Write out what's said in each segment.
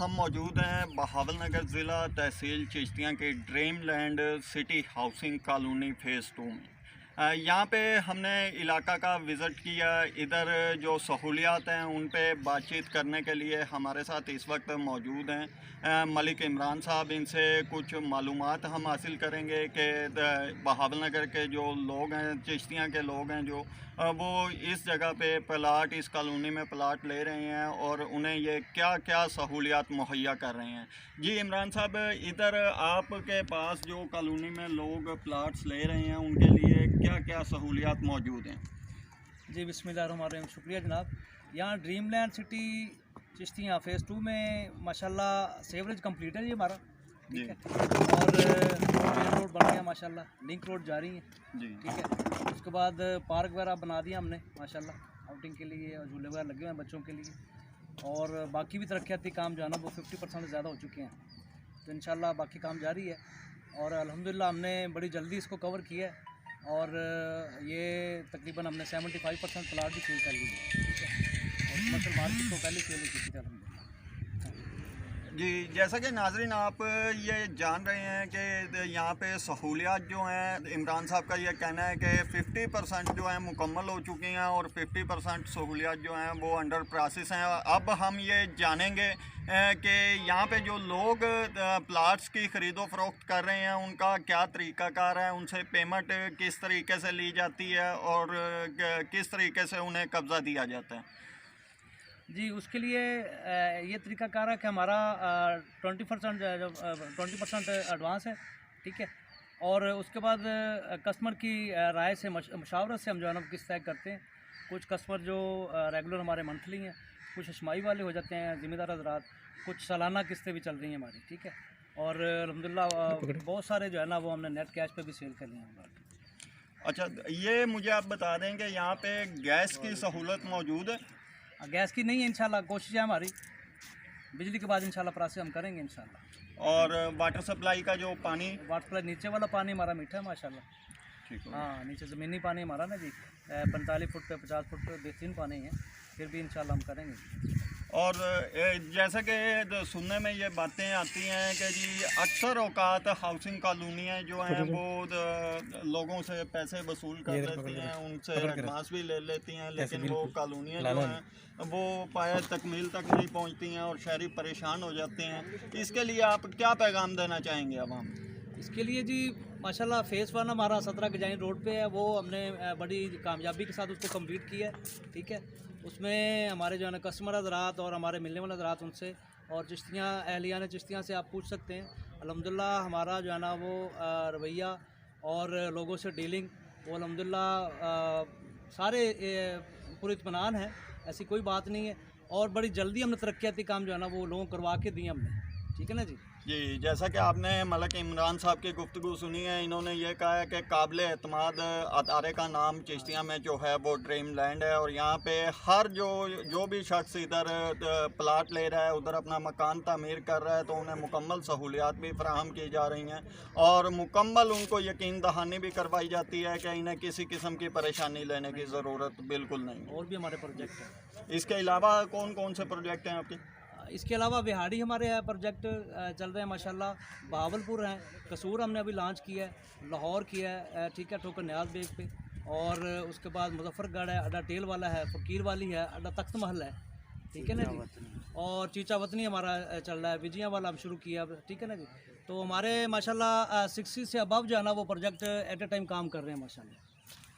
हम मौजूद हैं बहावलनगर ज़िला तहसील चिश्तियाँ के dream land city housing colony phase 2 में। यहाँ पे हमने इलाका का विज़िट किया। इधर जो सहूलियात हैं उन पे बातचीत करने के लिए हमारे साथ इस वक्त मौजूद हैं मलिक इमरान साहब। इनसे कुछ मालूमात हम हासिल करेंगे कि बहावलनगर के जो लोग हैं, चिश्तियाँ के लोग हैं जो वो इस जगह पे प्लाट, इस कॉलोनी में प्लाट ले रहे हैं और उन्हें ये क्या क्या सहूलियात मुहैया कर रहे हैं। जी इमरान साहब, इधर आपके पास जो कॉलोनी में लोग प्लाट्स ले रहे हैं उनके लिए क्या क्या सहूलियात मौजूद हैं? जी बिस्मिल्लाहिर्रहमानिर्रहीम, शुक्रिया जनाब। यहाँ dream land city Chishtian phase 2 में माशाल्लाह सेवरेज कंप्लीट है जी हमारा, ठीक है। और मेन रोड बन गया माशाल्लाह, लिंक रोड जारी है जी, ठीक है। उसके बाद पार्क वगैरह बना दिया हमने माशाल्लाह, आउटिंग के लिए और झूले वगैरह लगे हुए हैं बच्चों के लिए। और बाकी भी तरक्याती काम जो है ना वो 50% से ज़्यादा हो चुके हैं, तो इंशाल्लाह बाकी काम जारी है। और अल्हम्दुलिल्लाह हमने बड़ी जल्दी इसको कवर किया है और ये तकरीबन हमने 75% प्लाट भी सेल कर लिए हैं, ठीक है। और कमर्शियल मार्केट तो पहले सेल हो चुकी थी अल्हम्दुलिल्लाह। जी जैसा कि नाजरीन आप ये जान रहे हैं कि यहाँ पे सहूलियात जो हैं, इमरान साहब का ये कहना है कि 50% जो है मुकम्मल हो चुकी हैं और 50% सहूलियात जो हैं वो अंडर प्रोसेस हैं। अब हम ये जानेंगे कि यहाँ पे जो लोग प्लाट्स की ख़रीदो फरोख्त कर रहे हैं उनका क्या तरीक़ाकार है, उनसे पेमेंट किस तरीके से ली जाती है और किस तरीके से उन्हें कब्ज़ा दिया जाता है। जी उसके लिए ये तरीक़ाकार है कि हमारा 20% एडवांस है, ठीक है। और उसके बाद कस्टमर की राय से मशावरत से हम जो है ना किस्त तय करते हैं। कुछ कस्टमर जो रेगुलर हमारे मंथली हैं, कुछ हशमाई वाले हो जाते हैं, ज़िम्मेदार हज़रात, कुछ सालाना किस्तें भी चल रही हैं हमारी, ठीक है। और अल्हम्दुलिल्लाह बहुत सारे जो है ना वो हमने नेट कैश पे भी सेल कर लिए हैं। अच्छा, ये मुझे आप बता दें कि यहाँ पे गैस की सहूलत मौजूद है? गैस की नहीं है, इंशाल्लाह कोशिश है हमारी, बिजली के बाद इंशाल्लाह प्रोसेस हम करेंगे इंशाल्लाह। और वाटर सप्लाई का जो पानी? वाटर सप्लाई नीचे वाला पानी हमारा मीठा है माशाल्लाह, ठीक है। हाँ नीचे ज़मीनी पानी हमारा ना जी 45 फुट पे 50 फुट पे बेहतरीन पानी है, फिर भी इंशाल्लाह हम करेंगे। और जैसा कि सुनने में ये बातें आती हैं कि जी अक्सर औकात हाउसिंग कॉलोनियाँ जो हैं वो लोगों से पैसे वसूल कर लेती हैं, उनसे एडवांस भी ले लेती हैं, लेकिन वो कॉलोनियाँ जो हैं वो पाए तकमील तक नहीं पहुंचती हैं और शहरी परेशान हो जाते हैं। इसके लिए आप क्या पैगाम देना चाहेंगे आवाम? इसके लिए जी माशाल्लाह फ़ेज़ 1 हमारा 17 गजाइन रोड पे है, वो हमने बड़ी कामयाबी के साथ उसको कंप्लीट किया है, ठीक है। उसमें हमारे जो है ना कस्टमर हज़रात और हमारे मिलने वाले हज़रात उनसे और चिश्तियाँ अहलियान चिश्तियाँ से आप पूछ सकते हैं। अल्हम्दुलिल्लाह हमारा जो है ना वो रवैया और लोगों से डीलिंग वो अल्हम्दुलिल्लाह सारे पूरे इत्मीनान है, ऐसी कोई बात नहीं है। और बड़ी जल्दी हमने तरक्याती काम जो है ना वो लोगों को करवा के दिए हमने, ठीक है ना जी। जी जैसा कि आपने मलिक इमरान साहब की गुफ्तगू सुनी है, इन्होंने ये कहा है कि काबिल एतमाद अदारे का नाम चिश्तियाँ में जो है वो ड्रीम लैंड है और यहाँ पे हर जो भी शख्स इधर प्लाट ले रहा है, उधर अपना मकान तामीर कर रहा है, तो उन्हें मुकम्मल सहूलियात भी फराहम की जा रही हैं और मुकम्मल उनको यकीन दहानी भी करवाई जाती है कि इन्हें किसी किस्म की परेशानी लेने की ज़रूरत बिल्कुल नहीं। और भी हमारे प्रोजेक्ट हैं। इसके अलावा कौन कौन से प्रोजेक्ट हैं आपके? इसके अलावा बिहाड़ी हमारे प्रोजेक्ट चल रहे हैं माशाल्लाह, बहावलपुर हैं, कसूर हमने अभी लॉन्च किया है, लाहौर किया है, ठीक है, ठोकर न्याज बेग पे। और उसके बाद मुजफ्फरगढ़ है, अड्डा टेल वाला है, फ़कीर वाली है, अड्डा तख्त महल है, ठीक है ना जी। और चीचा वतनी हमारा चल रहा है, विजिया वाला हम शुरू किया, ठीक है ना जी। तो हमारे माशाल्लाह 60 से अबव जो है ना वो प्रोजेक्ट एट ए टाइम काम कर रहे हैं माशाल्लाह।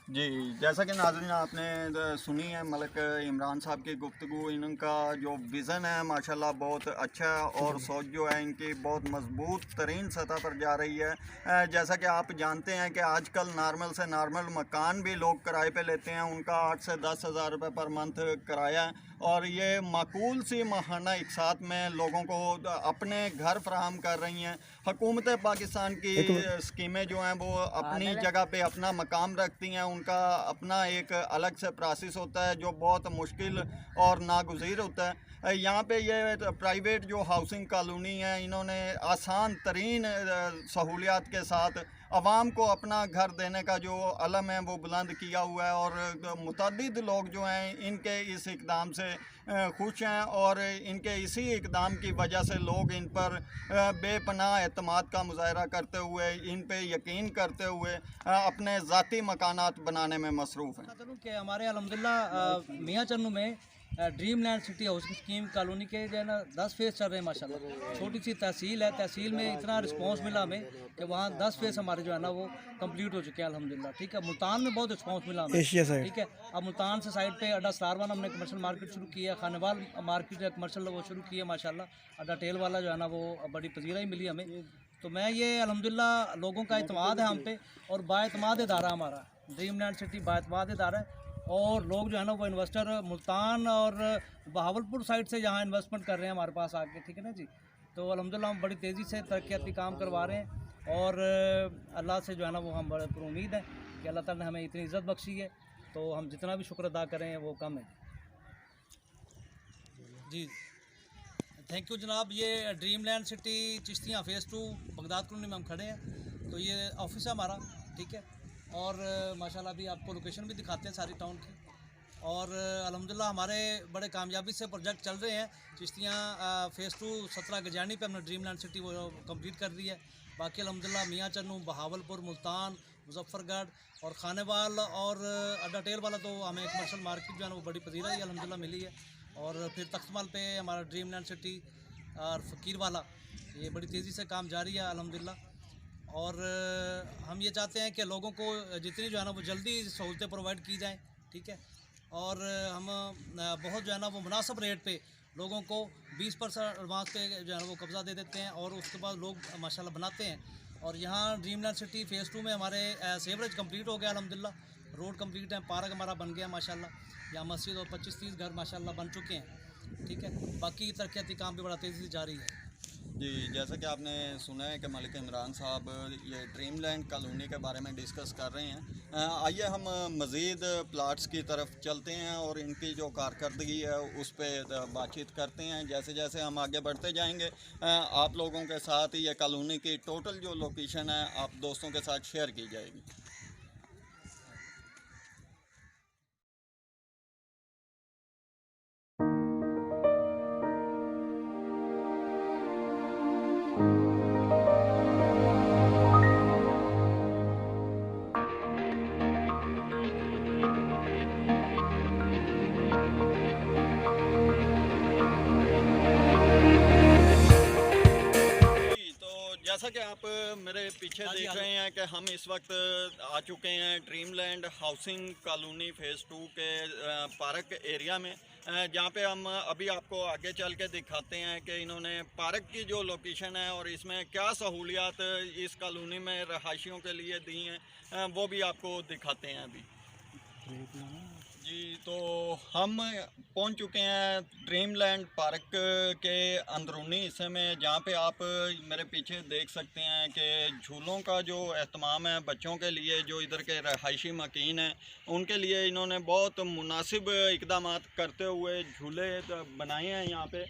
जी जैसा कि नाज़रीन आपने सुनी है मलिक इमरान साहब की गुफ्तगू, इनका जो विज़न है माशाल्लाह बहुत अच्छा है और सोच जो है इनकी बहुत मजबूत तरीन सतह पर जा रही है। जैसा कि आप जानते हैं कि आजकल नॉर्मल से नॉर्मल मकान भी लोग किराए पे लेते हैं, उनका 8 से 10 हज़ार रुपये पर मंथ किराया है और ये माकूल सी माहाना इकसात में लोगों को अपने घर फराहम कर रही हैं। हुकूमत पाकिस्तान की स्कीमें जो हैं वो अपनी जगह पे अपना मकाम रखती हैं, उनका अपना एक अलग से प्रोसेस होता है जो बहुत मुश्किल और नागुज़ीर होता है। यहाँ पे ये प्राइवेट जो हाउसिंग कॉलोनी है, इन्होंने आसान तरीन सहूलियात के साथ आवाम को अपना घर देने का जो अलम है वो बुलंद किया हुआ है, और मुतअद्दिद लोग जो हैं इनके इस इक़दाम से खुश हैं, और इनके इसी इक़दाम की वजह से लोग इन पर बेपनाह एतमाद का मुज़ाहरा करते हुए, इन पे यकीन करते हुए अपने ज़ाती मकानात बनाने में मसरूफ़ हैं। चलूँ कि हमारे अल्हम्दुलिल्लाह मियाँ चन्नू में dream land city housing scheme colony के जो है ना 10 फेज़ चल रहे हैं माशाल्लाह। छोटी सी तहसील है, तहसील में इतना रिस्पांस मिला हमें कि वहाँ 10 फेज़ हमारे जो है ना वो कंप्लीट हो चुके हैं अल्हम्दुलिल्लाह। ठीक है, मुल्तान में बहुत रिस्पांस मिला हमें, ठीक है। अब मुल्तान से साइड पे अड्डा सरारवान हमने कमर्शियल मार्केट शुरू की है, खानेवाल मार्केट जो कमर्शियल वो शुरू की है माशाल्लाह। अड्डा टेल वाला जो है ना वो बड़ी पजीराई मिली हमें। तो मैं ये अल्हम्दुलिल्लाह लोगों का एतमाद है हम पे, और बाएतमाद इदारा हमारा ड्रीम लैंड सिटी बाएतमाद इदारा है। और लोग जो है ना वो इन्वेस्टर मुल्तान और बहावलपुर साइड से यहाँ इन्वेस्टमेंट कर रहे हैं हमारे पास आके, ठीक है ना जी। तो अल्हम्दुलिल्लाह हम बड़ी तेज़ी से तरक्याती काम करवा रहे हैं, और अल्लाह से जो है ना वो हम बड़े उम्मीद हैं कि अल्लाह ताला ने हमें इतनी इज़्ज़त बख्शी है, तो हम जितना भी शुक्र अदा करें वो कम है जी। थैंक यू जनाब। ये dream land city Chishtian phase 2 Baghdad colony में हम खड़े हैं। तो ये ऑफिस है हमारा, ठीक है। और माशाल्लाह अभी आपको लोकेशन भी दिखाते हैं सारी टाउन की। और अल्हम्दुलिल्लाह हमारे बड़े कामयाबी से प्रोजेक्ट चल रहे हैं। चिश्तियाँ फ़ेज़ 2 17 गजानी पे हमने ड्रीम लैंड सिटी वो कंप्लीट कर दी है। बाकी अल्हम्दुलिल्लाह मियाँ चन्नू, बहावलपुर, मुल्तान, मुजफ्फरगढ़ और खानेवाल और अड्डा टेल वाला तो हमें कमर्शियल मार्केट जो है ना वो बड़ी पजीराई अल्हम्दुलिल्लाह मिली है। और फिर तख्तमाल पे हमारा ड्रीम लैंड सिटी और फ़कीर वाला, ये बड़ी तेज़ी से काम जारी है अल्हम्दुलिल्लाह। और हम ये चाहते हैं कि लोगों को जितनी जो है ना वो जल्दी सहूलतें प्रोवाइड की जाएँ, ठीक है। और हम बहुत जो है ना वो मुनासिब रेट पे लोगों को 20% एडवांस पे जो है ना वो कब्ज़ा दे देते हैं, और उसके बाद लोग माशाल्लाह बनाते हैं। और यहाँ ड्रीम लैंड सिटी फ़ेज़ 2 में हमारे सेवरेज कंप्लीट हो गया अल्हम्दुलिल्लाह, रोड कंप्लीट है, पार्क हमारा बन गया माशाल्लाह, यहाँ मस्जिद और 25-30 घर माशाल्लाह बन चुके हैं, ठीक है। बाकी तरक्याती काम भी बड़ा तेज़ी से जारी है जी। जैसा कि आपने सुना है कि मलिक इमरान साहब ये ड्रीम लैंड कॉलोनी के बारे में डिस्कस कर रहे हैं। आइए हम मज़ीद प्लाट्स की तरफ चलते हैं और इनकी जो कारकर्दगी है उस पर बातचीत करते हैं। जैसे जैसे हम आगे बढ़ते जाएंगे आप लोगों के साथ ये कॉलोनी की टोटल जो लोकेशन है आप दोस्तों के साथ शेयर की जाएगी। जैसा कि आप मेरे पीछे देख रहे हैं कि हम इस वक्त आ चुके हैं dream land housing colony phase 2 के पार्क एरिया में, जहाँ पे हम अभी आपको आगे चल के दिखाते हैं कि इन्होंने पार्क की जो लोकेशन है और इसमें क्या सहूलियात इस कॉलोनी में रहायशियों के लिए दी हैं वो भी आपको दिखाते हैं अभी जी। तो हम पहुंच चुके हैं ड्रीम लैंड पार्क के अंदरूनी हिस्से में, जहां पे आप मेरे पीछे देख सकते हैं कि झूलों का जो एहतमाम है बच्चों के लिए, जो इधर के रहायशी मकीन हैं उनके लिए इन्होंने बहुत मुनासिब इक़दाम करते हुए झूले बनाए हैं यहाँ पे,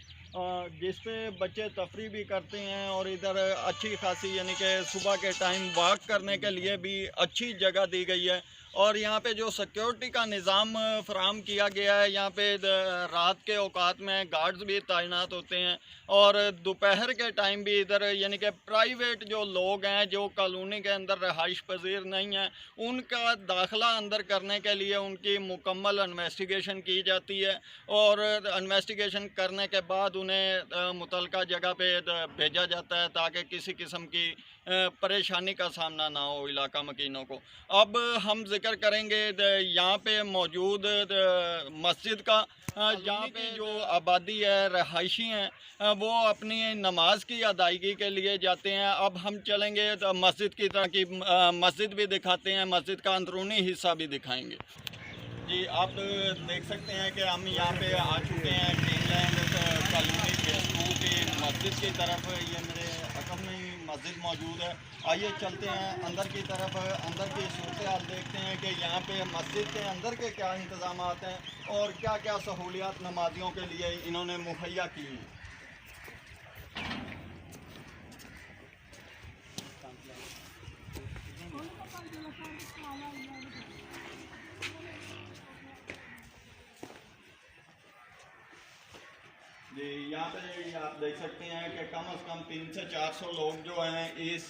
जिस पे बच्चे तफरी भी करते हैं और इधर अच्छी खासी यानी कि सुबह के टाइम वॉक करने के लिए भी अच्छी जगह दी गई है। और यहाँ पे जो सिक्योरिटी का निज़ाम फ़राहम किया गया है, यहाँ पे रात के औकात में गार्ड्स भी तैनात होते हैं, और दोपहर के टाइम भी इधर यानी कि प्राइवेट जो लोग हैं जो कॉलोनी के अंदर रहाइश पजीर नहीं हैं उनका दाखिला अंदर करने के लिए उनकी मुकम्मल इन्वेस्टिगेशन की जाती है, और इन्वेस्टिगेशन करने के बाद उन्हें मुतलका जगह पे भेजा जाता है ताकि किसी किस्म की परेशानी का सामना ना हो इलाका मकीनों को। अब हम जिक्र करेंगे यहाँ पे मौजूद मस्जिद का, जहाँ पे जो आबादी है रहायशी हैं वो अपनी नमाज की अदायगी के लिए जाते हैं। अब हम चलेंगे तो मस्जिद की तरह की मस्जिद भी दिखाते हैं, मस्जिद का अंदरूनी हिस्सा भी दिखाएंगे जी। आप देख सकते हैं कि हम यहाँ पे आ चुके हैं ड्रीम लैंड कॉलोनी फ़ेज़ 2 की मस्जिद की तरफ। ये मेरे अकब में ही मस्जिद मौजूद है। आइए चलते हैं अंदर की तरफ, अंदर की सूरत हाल देखते हैं कि यहाँ पे मस्जिद के अंदर के क्या इंतज़ामात हैं और क्या क्या सहूलियात नमाजियों के लिए इन्होंने मुहैया की हैं। यहाँ पे आप देख सकते हैं कि कम से कम 300 से 400 लोग जो हैं इस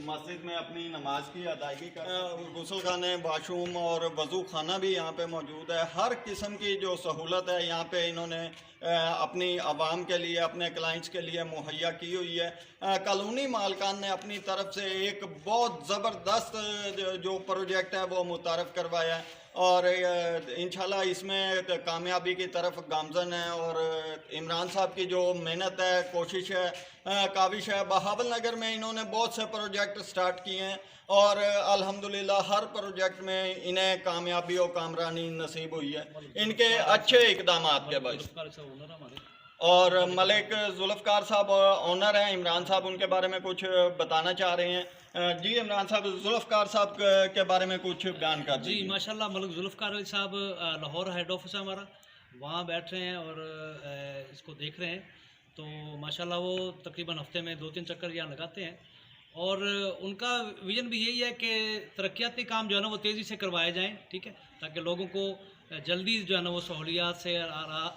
मस्जिद में अपनी नमाज की अदायगी कर गुसल खाने, वाशरूम और वज़ू खाना भी यहाँ पे मौजूद है। हर किस्म की जो सहूलत है यहाँ पे इन्होंने अपनी आवाम के लिए, अपने क्लाइंट्स के लिए मुहैया की हुई है। कॉलोनी मालकान ने अपनी तरफ से एक बहुत ज़बरदस्त जो प्रोजेक्ट है वो मुतारफ़ करवाया है और इंशाल्लाह इसमें कामयाबी की तरफ गामज़न है। और इमरान साहब की जो मेहनत है, कोशिश है, काविश है, बहावल नगर में इन्होंने बहुत से प्रोजेक्ट स्टार्ट किए हैं और अल्हम्दुलिल्लाह हर प्रोजेक्ट में इन्हें कामयाबी और कामरानी नसीब हुई है इनके अच्छे इक़दामात के वजह। और मलिक जुल्फ़कार साहब ऑनर हैं, इमरान साहब उनके बारे में कुछ बताना चाह रहे हैं। जी इमरान साहब, जुल्फ़कार साहब के बारे में कुछ बयान कर जी। माशाल्लाह मलिक जुल्फ़कार अली साहब लाहौर हेड ऑफिस है हमारा, वहाँ बैठ रहे हैं और इसको देख रहे हैं। तो माशाल्लाह वो तकरीबन हफ्ते में 2-3 चक्कर यहाँ लगाते हैं और उनका विज़न भी यही है कि तरक्याती काम जो है ना वो तेज़ी से करवाए जाएँ, ठीक है, ताकि लोगों को जल्दी जो है ना वो सहूलियात से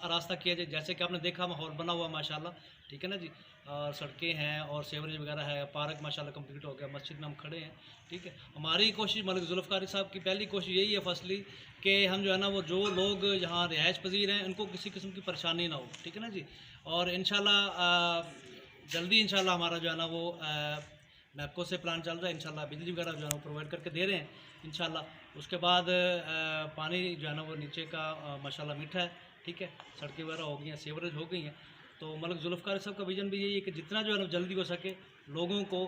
रास्ता किया जाए। जैसे कि आपने देखा माहौल बना हुआ माशाल्लाह, ठीक है ना जी, और सड़कें हैं और सेवरेज वगैरह है, पार्क माशाल्लाह कंप्लीट हो गया, मस्जिद में हम खड़े हैं, ठीक है। हमारी कोशिश मलिक जुल्फ़कार साहब की पहली कोशिश यही है फर्स्टली कि हम जो है ना वो जो लोग यहाँ रिहाइश पजीर हैं उनको किसी किस्म की परेशानी ना हो, ठीक है ना जी। और इंशाल्लाह जल्दी इंशाल्लाह हमारा जो है ना वो मैपको से प्लान चल रहा है, इंशाल्लाह बिजली वगैरह जो है वो प्रोवाइड करके दे रहे हैं इंशाल्लाह। उसके बाद पानी जो है ना वो नीचे का माशाल्लाह मीठा है, ठीक है, सड़कें वगैरह हो गई हैं, सेवरेज हो गई हैं। तो मलिक जुल्फ़कार साहब का विज़न भी यही है कि जितना जो है ना जल्दी हो सके लोगों को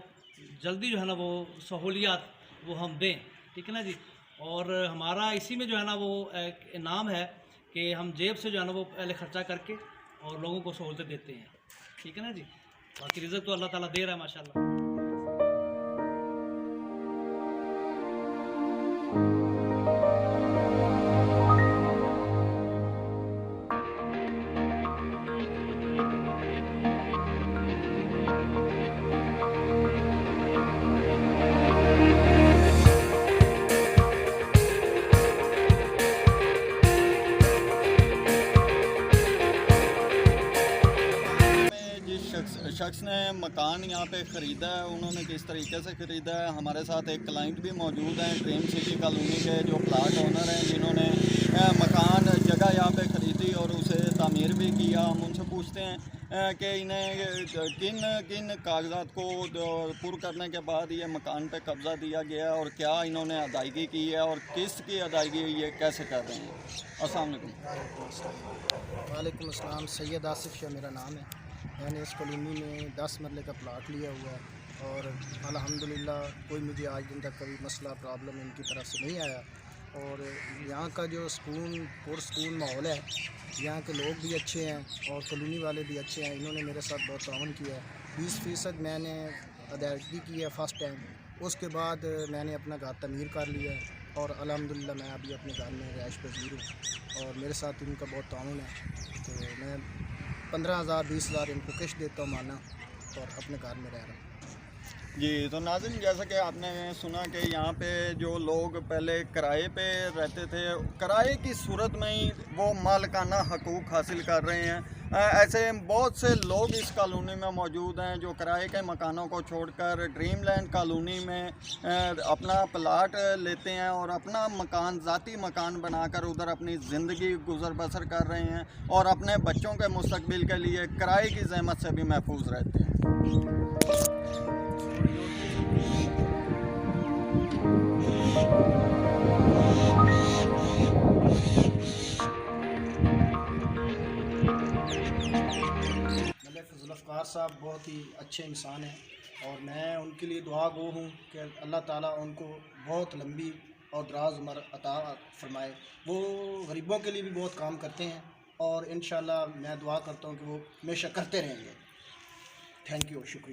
जल्दी जो है ना वो सहूलियात वो हम दें, ठीक है ना जी। और हमारा इसी में जो है ना वो एक इनाम है कि हम जेब से जो है ना वो पहले ख़र्चा करके और लोगों को सहूलतें देते हैं, ठीक है ना जी। बाकी रिज़्क़ तो अल्लाह ताला दे रहा है माशाल्लाह। शख्स ने मकान यहाँ पे ख़रीदा है, उन्होंने किस तरीके से ख़रीदा है। हमारे साथ एक क्लाइंट भी मौजूद हैं, ड्रीम सिटी कॉलोनी के जो प्लाट ओनर हैं, जिन्होंने मकान जगह यहाँ पे ख़रीदी और उसे तामीर भी किया। हम उनसे पूछते हैं कि इन्हें किन किन कागजात को पुर करने के बाद ये मकान पे कब्ज़ा दिया गया और क्या इन्होंने अदायगी की है और किस्त की अदायगी ये कैसे कर रहे हैं। अस्सलाम वालेकुम। वालेकुम अस्सलाम। सैयद आसिफ शाह मेरा नाम है। मैंने इस कॉलोनी में 10 मरले का प्लाट लिया हुआ है और अल्हम्दुलिल्लाह कोई मुझे आज दिन तक कभी मसला प्रॉब्लम इनकी तरफ से नहीं आया। और यहाँ का जो पुरसकून माहौल है, यहाँ के लोग भी अच्छे हैं और कॉलोनी वाले भी अच्छे हैं। इन्होंने मेरे साथ बहुत ताउन किया है। 20% मैंने अदायगी की है फ़र्स्ट टाइम। उसके बाद मैंने अपना घर तमीर कर लिया है और अल्हम्दुलिल्लाह मैं अभी अपने घर में रिहाइश पज़ीर हूँ और मेरे साथ इनका बहुत ताउन है। तो मैं 15,000 20,000 इनको किश्त देता हूँ माना और अपने घर में रह रहा हूँ। जी तो नाज़रीन, जैसा कि आपने सुना कि यहाँ पे जो लोग पहले किराए पे रहते थे, किराए की सूरत में ही वो मालिकाना हकूक़ हासिल कर रहे हैं। ऐसे बहुत से लोग इस कॉलोनी में मौजूद हैं जो किराए के मकानों को छोड़कर ड्रीम लैंड कॉलोनी में अपना प्लाट लेते हैं और अपना मकान, ज़ाती मकान बनाकर उधर अपनी ज़िंदगी गुजर बसर कर रहे हैं और अपने बच्चों के मुस्तकबिल के लिए किराए की ज़हमत से भी महफूज रहते हैं। जुल्फ़कार साहब बहुत ही अच्छे इंसान हैं और मैं उनके लिए दुआ गो हूँ कि अल्लाह ताला उनको बहुत लंबी और दराज उम्र अता फरमाए। वो गरीबों के लिए भी बहुत काम करते हैं और इंशाल्लाह मैं दुआ करता हूँ कि वो हमेशा करते रहेंगे। थैंक यू, शुक्रिया।